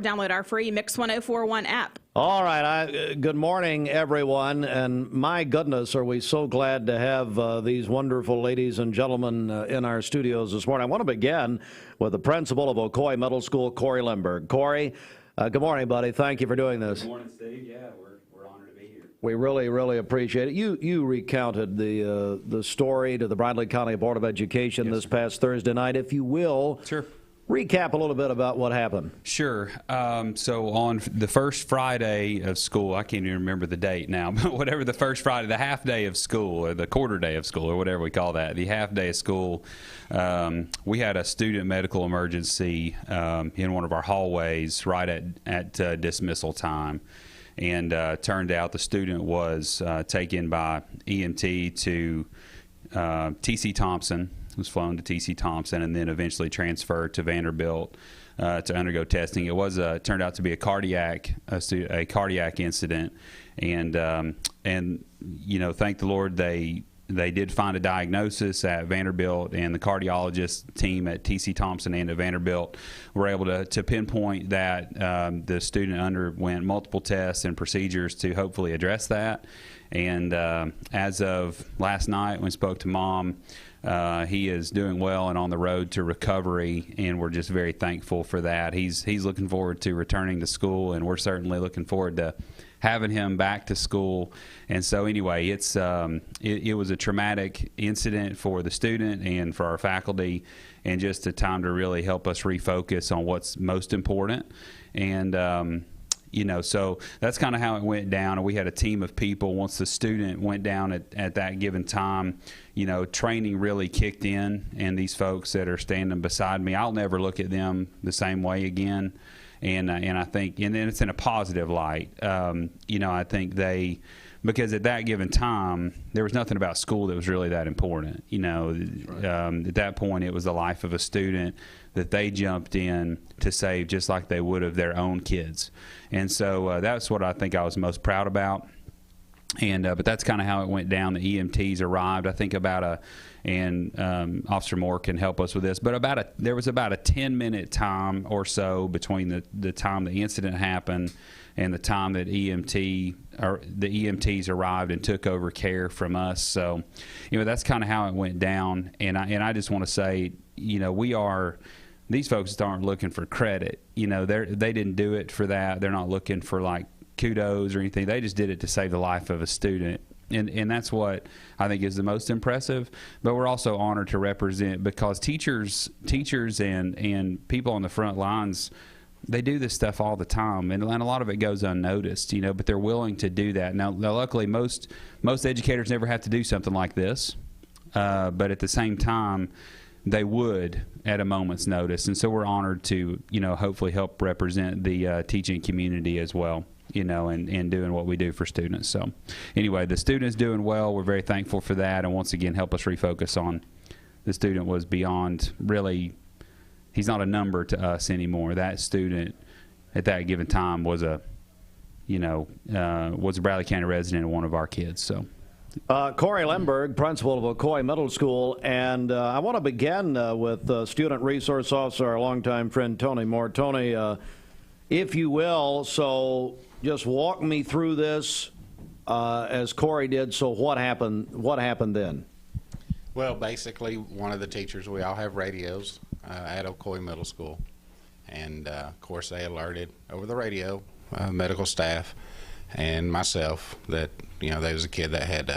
Download our free Mix 1041 app. All right. Good morning, everyone. And my goodness, are we so glad to have these wonderful ladies and gentlemen in our studios this morning. I want to begin with the principal of Ocoee Middle School, Cory Limberg. Cory, good morning, buddy. Thank you for doing this. Good morning, Steve. Yeah, we're honored to be here. We really appreciate it. You recounted the story to the Bradley County Board of Education this past Thursday night. If you will, sure. Recap a little bit about what happened. Sure. So on the first Friday of school, I can't even remember the date now, but whatever the first Friday, the half day of school or the quarter day of school or whatever we call that, the half day of school, we had a student medical emergency in one of our hallways right at dismissal time. And turned out the student was taken by EMT to T.C. Thompson, was flown to T.C. Thompson, and then eventually transferred to Vanderbilt to undergo testing. It was turned out to be a cardiac incident, and you know, thank the Lord they did find a diagnosis at Vanderbilt, and the cardiologist team at T.C. Thompson and at Vanderbilt were able to pinpoint that the student underwent multiple tests and procedures to hopefully address that. And as of last night, when we spoke to Mom, he is doing well and on the road to recovery, and we're just very thankful for that. He's looking forward to returning to school, and we're certainly looking forward to having him back to school. And so anyway, it was a traumatic incident for the student and for our faculty, and just a time to really help us refocus on what's most important. And you know, so that's kind of how it went down. And we had a team of people. Once the student went down at that given time, you know, training really kicked in, and these folks that are standing beside me, I'll never look at them the same way again. And I think, and then it's in a positive light. You know, I think because at that given time, there was nothing about school that was really that important. You know, right. At that point, it was the life of a student that they jumped in to save, just like they would of their own kids. And so that's what I think I was most proud about. And but that's kind of how it went down. The EMTs arrived. I think and Officer Moore can help us with this, but there was about a 10-minute time or so between the time the incident happened and the time that the EMTs arrived and took over care from us. So, you know, that's kind of how it went down. And I just want to say, you know, these folks aren't looking for credit. You know, they didn't do it for that. They're not looking for like kudos or anything. They just did it to save the life of a student. And that's what I think is the most impressive. But we're also honored to represent, because teachers and people on the front lines, they do this stuff all the time, and a lot of it goes unnoticed, you know, but they're willing to do that. Now luckily, most educators never have to do something like this, but at the same time, they would at a moment's notice. And so we're honored to, you know, hopefully help represent the teaching community as well, you know, and doing what we do for students. So anyway, the student's doing well. We're very thankful for that, and once again, help us refocus on the student was beyond really. He's not a number to us anymore. That student at that given time was a Bradley County resident and one of our kids. So, Cory Limberg, principal of Ocoee Middle School, and I want to begin with Student Resource Officer, our longtime friend Tony Moore. Tony, if you will, so just walk me through this as Cory did. So what happened? What happened then? Well, basically, one of the teachers, we all have radios at Ocoee Middle School, and of course they alerted over the radio medical staff and myself that, you know, there was a kid that had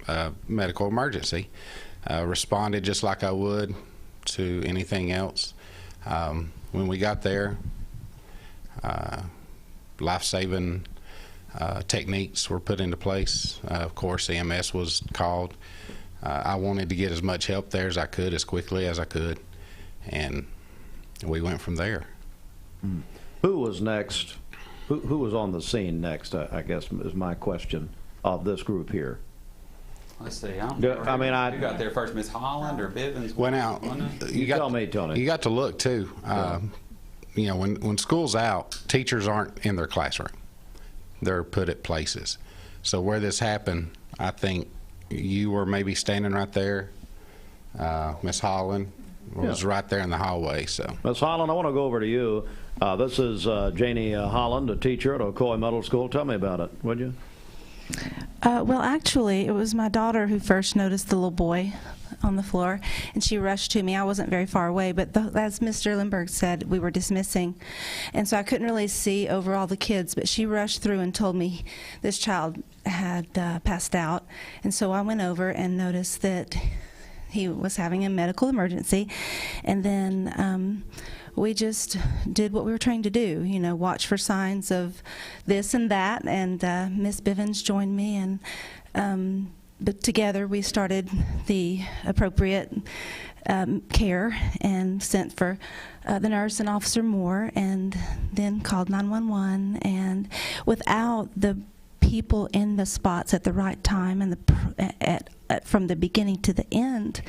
a medical emergency. Responded just like I would to anything else. When we got there, life-saving techniques were put into place. Of course, EMS was called. I wanted to get as much help there as I could, as quickly as I could, and we went from there. Who was next? Who was on the scene next, I guess, is my question of this group here. Let's see. You got there first, Miss Holland or Bivens? Went out. You tell me, Tony. You got to look, too. You know, when school's out, teachers aren't in their classroom. They're put at places. So where this happened, I think you were maybe standing right there. Miss Holland was right there in the hallway. So, Miss Holland, I want to go over to you. This is Janie Holland, a teacher at Ocoee Middle School. Tell me about it, would you? Well, actually, it was my daughter who first noticed the little boy on the floor, and she rushed to me. I wasn't very far away, but as Mr. Limberg said, we were dismissing, and so I couldn't really see over all the kids, but she rushed through and told me this child had passed out, and so I went over and noticed that he was having a medical emergency, and then we just did what we were trained to do, you know, watch for signs of this and that, and Miss Bivens joined me, and but together we started the appropriate care and sent for the nurse and Officer Moore, and then called 911. And without the people in the spots at the right time and from the beginning to the end,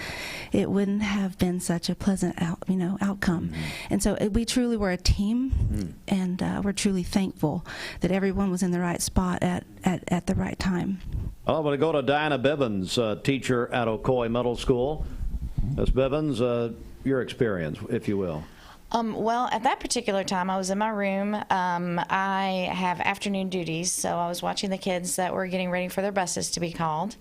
it wouldn't have been such a pleasant outcome. And so we truly were a team, and we're truly thankful that everyone was in the right spot at the right time. Well, I'm going to go to Diana Bivens, teacher at Ocoee Middle School. Ms. Bivens, your experience, if you will. Well, at that particular time, I was in my room. I have afternoon duties, so I was watching the kids that were getting ready for their buses to be called.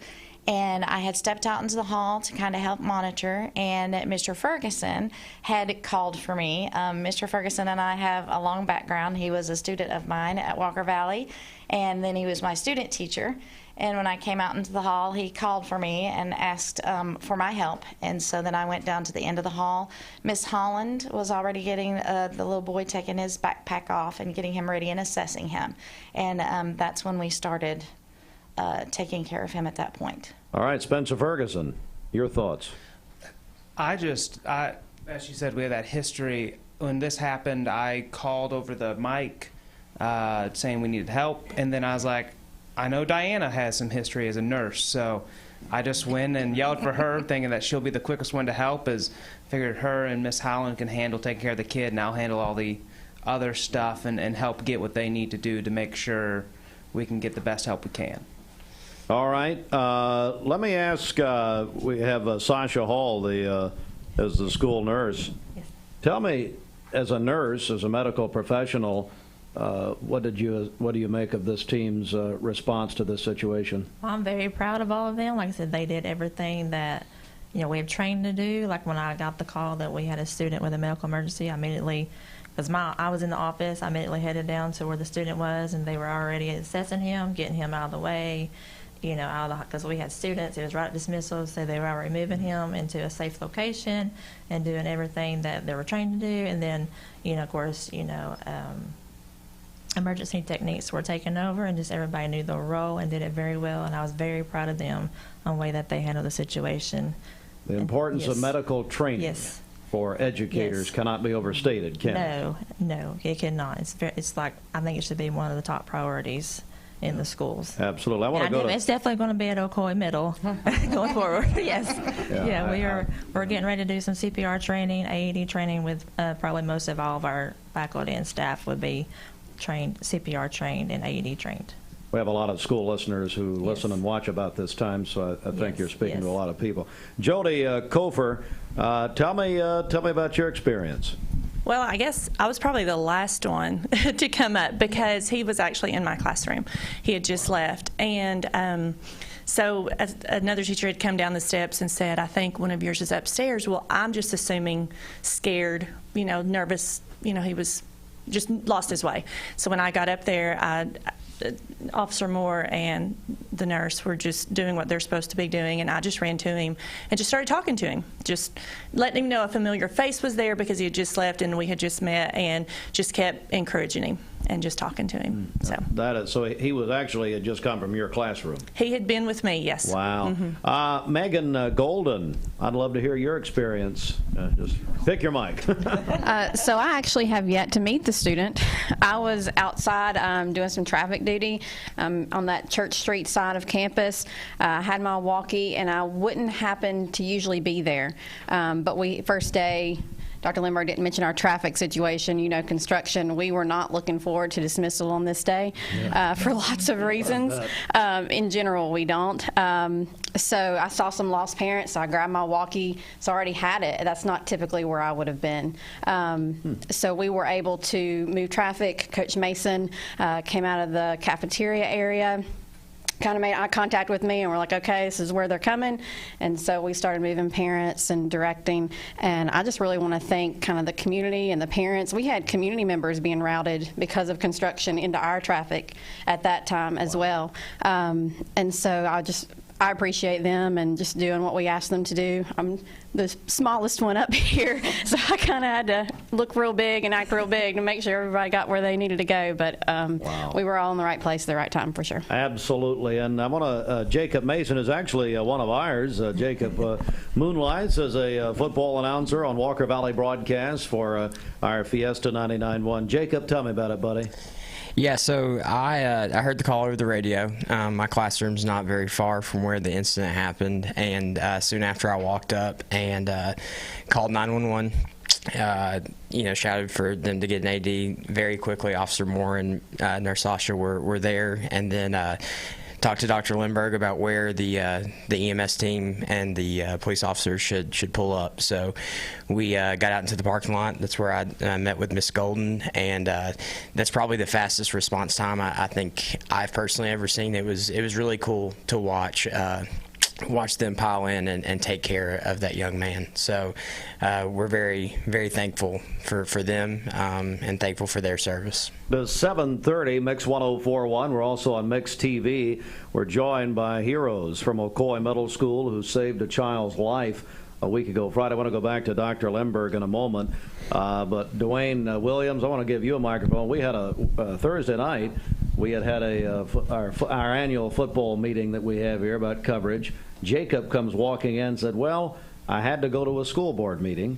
And I had stepped out into the hall to kind of help monitor, and Mr. Ferguson had called for me. Mr. Ferguson and I have a long background. He was a student of mine at Walker Valley, and then he was my student teacher. And when I came out into the hall, he called for me and asked for my help. And so then I went down to the end of the hall. Miss Holland was already getting the little boy, taking his backpack off and getting him ready and assessing him. And that's when we started taking care of him at that point. All right, Spencer Ferguson, your thoughts. As you said, we have that history. When this happened, I called over the mic saying we needed help, and then I was like, I know Diana has some history as a nurse, so I just went and yelled for her, thinking that she'll be the quickest one to help, as figured her and Miss Holland can handle taking care of the kid, and I'll handle all the other stuff and help get what they need to do to make sure we can get the best help we can. All right. Let me ask, we have Sasha Hall, as the school nurse. Yes. Tell me, as a nurse, as a medical professional, what do you make of this team's response to this situation? Well, I'm very proud of all of them. Like I said, they did everything that we have trained to do. Like when I got the call that we had a student with a medical emergency, I immediately, because I was in the office, I immediately headed down to where the student was, and they were already assessing him, getting him out of the way. Because we had students, it was right at dismissal, so they were already moving him into a safe location and doing everything that they were trained to do. And then, of course, emergency techniques were taken over, and just everybody knew their role and did it very well. And I was very proud of them on the way that they handled the situation. The importance of medical training for educators cannot be overstated, can it? No, it cannot. It's like, I think it should be one of the top priorities in the schools. Absolutely. I want to go to... It's definitely going to be at Ocoee Middle going forward. Yes. We're getting ready to do some CPR training, AED training with probably most of all of our faculty and staff would be trained, CPR trained and AED trained. We have a lot of school listeners who listen and watch about this time, so I think you're speaking to a lot of people. Jodi, Cofer, tell me about your experience. Well, I guess I was probably the last one to come up because he was actually in my classroom. He had just left. And so another teacher had come down the steps and said, I think one of yours is upstairs. Well, I'm just assuming scared, nervous. He was just lost his way. So when I got up there, Officer Moore and the nurse were just doing what they're supposed to be doing, and I just ran to him and just started talking to him, just letting him know a familiar face was there because he had just left and we had just met, and just kept encouraging him and just talking to him. So he was actually had just come from your classroom. He had been with me, yes. Wow. Mm-hmm. Megan Golden, I'd love to hear your experience. Just pick your mic. So I actually have yet to meet the student. I was outside doing some traffic duty on that Church Street side of campus. I had my walkie, and I wouldn't happen to usually be there. But first day, Dr. Limberg didn't mention our traffic situation. You know, construction, we were not looking forward to dismissal on this day for lots of reasons. In general, we don't. So I saw some lost parents, so I grabbed my walkie, so I already had it. That's not typically where I would have been. So we were able to move traffic. Coach Mason came out of the cafeteria area, kind of made eye contact with me, and we're like, okay, this is where they're coming. And so we started moving parents and directing. And I just really want to thank kind of the community and the parents. We had community members being routed because of construction into our traffic at that time as well. And so I appreciate them and just doing what we asked them to do. I'm the smallest one up here, so I kind of had to look real big and act real big to make sure everybody got where they needed to go. But we were all in the right place at the right time for sure. Absolutely. And I want to, Jacob Mason is actually one of ours. Jacob moonlights as a football announcer on Walker Valley broadcast for our Fiesta 99.1. Jacob, tell me about it, buddy. Yeah, so I heard the call over the radio. My classroom's not very far from where the incident happened, and soon after I walked up and called 911. Shouted for them to get an AD very quickly. Officer Moore and Nurse Sasha were there, and then talked to Dr. Limberg about where the EMS team and the police officers should pull up. So we got out into the parking lot. That's where I met with Miss Golden, and that's probably the fastest response time I think I've personally ever seen. It was really cool to watch them pile in and take care of that young man. So we're very, very thankful for them and thankful for their service. The 7:30 Mix 104.1. We're also on Mix TV. We're joined by heroes from Ocoee Middle School who saved a child's life a week ago Friday. I want to go back to Dr. Limberg in a moment. But Dwayne Williams, I want to give you a microphone. We had a Thursday night. We had our annual football meeting that we have here about coverage. Jacob comes walking in and said, well, I had to go to a school board meeting.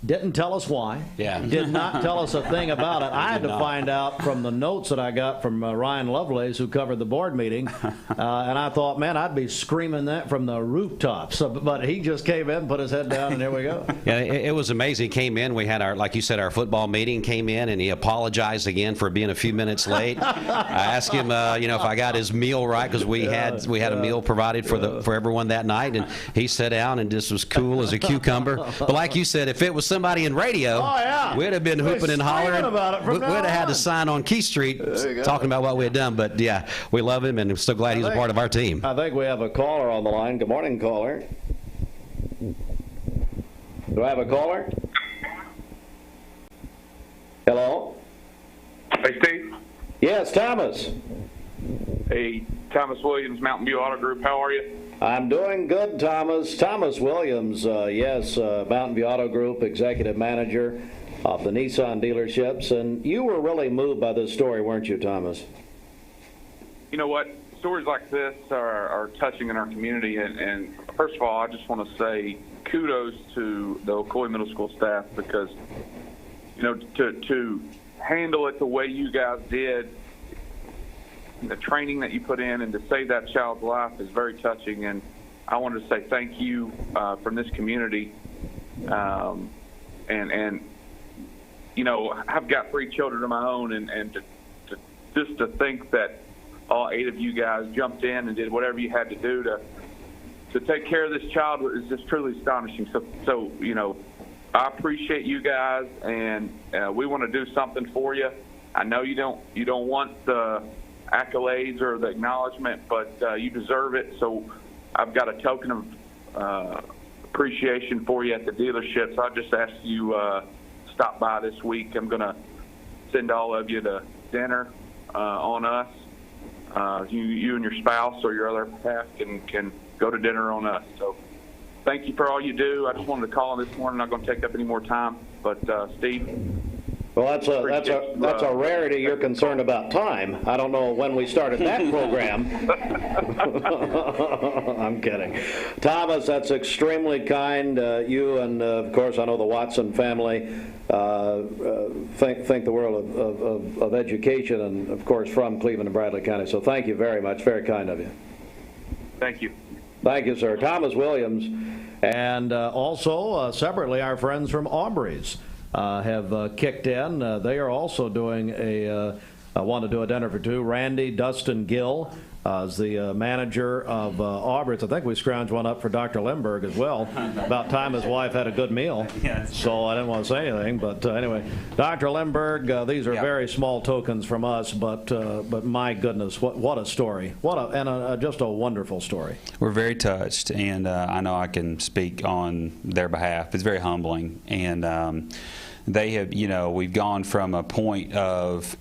Didn't tell us why. Yeah. Did not tell us a thing about it. I had to find out from the notes that I got from Ryan Lovelace, who covered the board meeting, and I thought, man, I'd be screaming that from the rooftops. But he just came in, put his head down, and here we go. Yeah, it was amazing. He came in. We had like you said, our football meeting. Came in, and he apologized again for being a few minutes late. I asked him, if I got his meal right, because we had a meal provided for everyone that night, and he sat down and just was cool as a cucumber. But like you said, if it was somebody in radio, we'd have been hooping and hollering. We'd have had to sign on Key Street talking about what we had done. But yeah, we love him, and we're so glad he's a part of our team. I think we have a caller on the line. Good morning, caller. Do I have a caller? Hello? Hey, Steve. Yes, Thomas. Hey, Thomas Williams, Mountain View Auto Group. How are you? I'm doing good, Thomas. Thomas Williams, Mountain View Auto Group, executive manager of the Nissan dealerships. And you were really moved by this story, weren't you, Thomas? You know what? Stories like this are touching in our community. And first of all, I just want to say kudos to the Ocoee Middle School staff because, to handle it the way you guys did, the training that you put in and to save that child's life is very touching, and I wanted to say thank you from this community. And I've got 3 children of my own, and to think that all 8 of you guys jumped in and did whatever you had to do to take care of this child is just truly astonishing. So I appreciate you guys, and we want to do something for you. I know you don't want the accolades or the acknowledgement, but you deserve it. So I've got a token of appreciation for you at the dealership. So I just ask you stop by this week. I'm going to send all of you to dinner on us. You and your spouse or your other half can go to dinner on us. So thank you for all you do. I just wanted to call in this morning. I'm not going to take up any more time. But Steve. Well, that's a rarity. You're concerned about time. I don't know when we started that program. I'm kidding. Thomas, that's extremely kind. You and, of course, I know the Watson family think the world of education and, of course, from Cleveland and Bradley County. So thank you very much. Very kind of you. Thank you. Thank you, sir. Thomas Williams And also, separately, our friends from Aubree's have kicked in. They are also doing want to do a dinner for two. Randy Dustin Gill is the manager of Aubree's. I think we scrounged one up for Dr. Limberg as well. About time his wife had a good meal. So I didn't want to say anything. But anyway, Dr. Limberg, these are very small tokens from us, but my goodness, what a story. Just a wonderful story. We're very touched, and I know I can speak on their behalf. It's very humbling. And they have, we've gone from a point of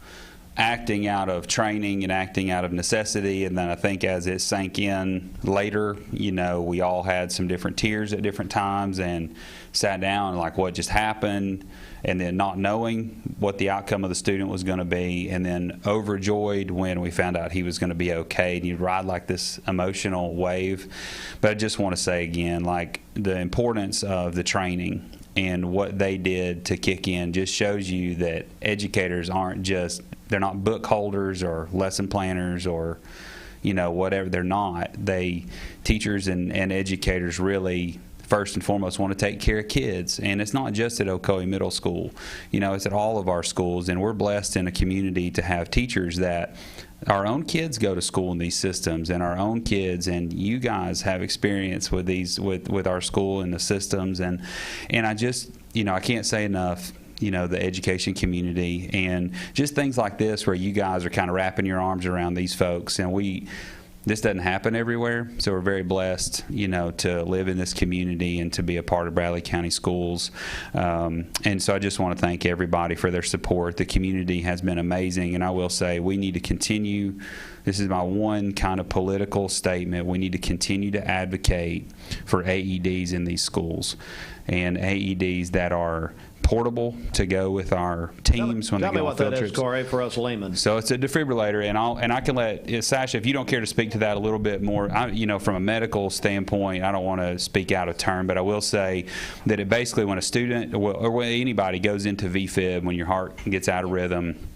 acting out of training and acting out of necessity, and then I think as it sank in later, we all had some different tears at different times and sat down and like, what just happened, and then not knowing what the outcome of the student was going to be, and then overjoyed when we found out he was going to be okay, and you'd ride like this emotional wave. But I just want to say again, like, the importance of the training and what they did to kick in just shows you that educators aren't just, they're not book holders or lesson planners or whatever. They're not. Teachers and educators really first and foremost want to take care of kids, and it's not just at Ocoee Middle School. It's at all of our schools, and we're blessed in a community to have teachers that our own kids go to school in these systems, and our own kids, and you guys have experience with these with our school and the systems, and I just I can't say enough. The education community and just things like this where you guys are kind of wrapping your arms around these folks, and this doesn't happen everywhere, so we're very blessed, to live in this community and to be a part of Bradley County Schools. And so I just want to thank everybody for their support. The community has been amazing, and I will say we need to continue. This is my one kind of political statement. We need to continue to advocate for AEDs in these schools, and AEDs that are portable to go with our teams when they go on field trips. Tell me what that is, Corey, for us laymen. So it's a defibrillator, and I can let Sasha, if you don't care to speak to that a little bit more. From a medical standpoint, I don't want to speak out of turn, but I will say that it basically, when a student or when anybody goes into VFib, when your heart gets out of rhythm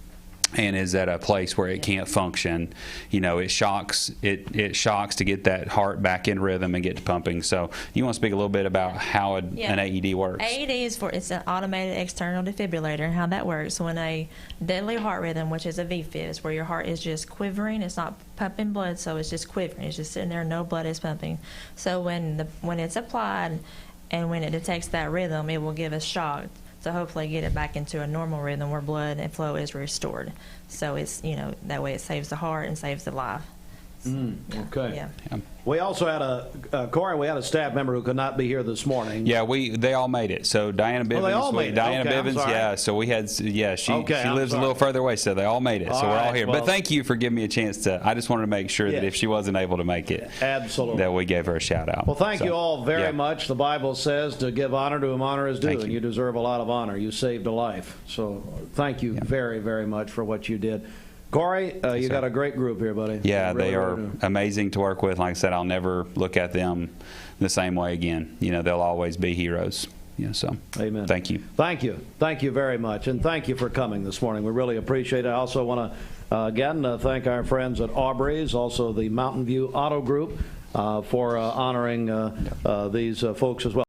and is at a place where it can't function, it shocks to get that heart back in rhythm and get to pumping. So you want to speak a little bit about how an AED works? AED it's an automated external defibrillator, and how that works. When a deadly heart rhythm, which is a VFib, is where your heart is just quivering. It's not pumping blood, so it's just quivering. It's just sitting there, no blood is pumping. So when it's applied and when it detects that rhythm, it will give a shock to hopefully get it back into a normal rhythm where blood and flow is restored. So it's, that way it saves the heart and saves the life. Okay. Yeah. We also had Corey, we had a staff member who could not be here this morning. Yeah, they all made it. So Diana Bivens, they all made it. Diana Okay, Bivens, yeah. So we had, she lives a little further away, so they all made it. So we're all here. But thank you for giving me a chance to. I just wanted to make sure that if she wasn't able to make it, absolutely, that we gave her a shout out. Well, thank you all very much. The Bible says to give honor to whom honor is due, and you deserve a lot of honor. You saved a life. So thank you very, very much for what you did. Corey, you got a great group here, buddy. Yeah, really, they are amazing to work with. Like I said, I'll never look at them the same way again. They'll always be heroes. So amen. Thank you. Thank you. Thank you very much, and thank you for coming this morning. We really appreciate it. I also want to again thank our friends at Aubree's, also the Mountain View Auto Group, for honoring these folks as well.